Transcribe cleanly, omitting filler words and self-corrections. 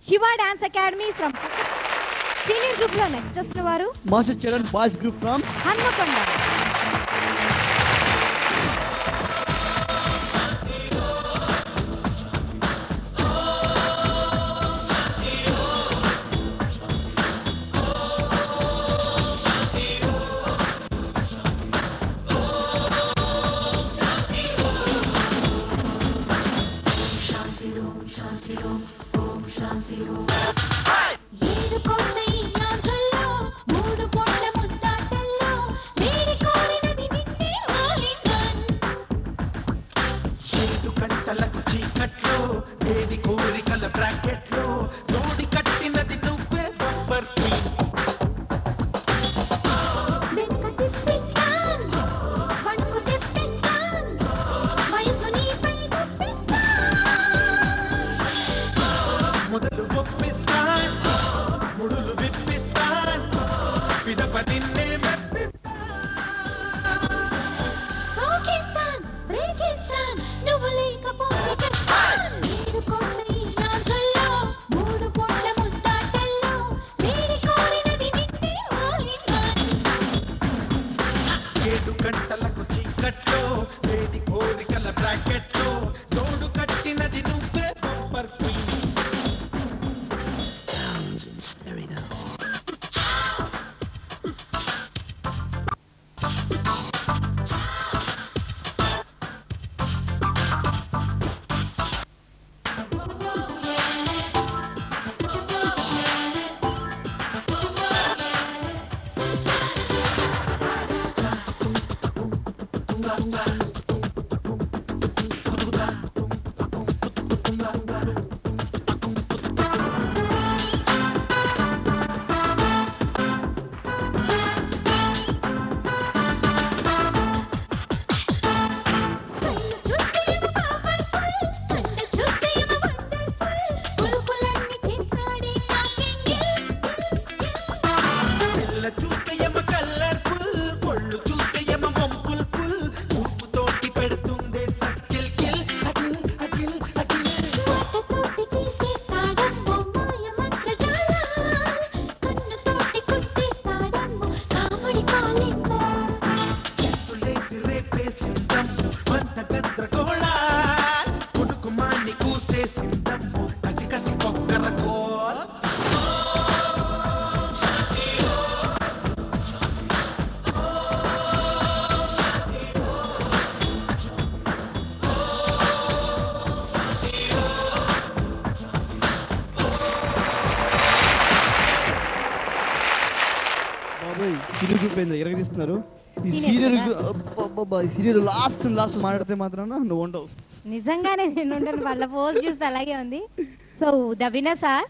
Shiva Dance Academy from senior group lo next వస్తున్న వారు Master Charan boys group from Hanmakonda. ఎరగదీస్తున్నారు ఈ serial last మాట్లాడితే మాత్రం నువ్వు ఉండవు. నిజంగానే నేను వాళ్ళ పోస్ట్ చూస్తే అలాగే ఉంది. So the winner sir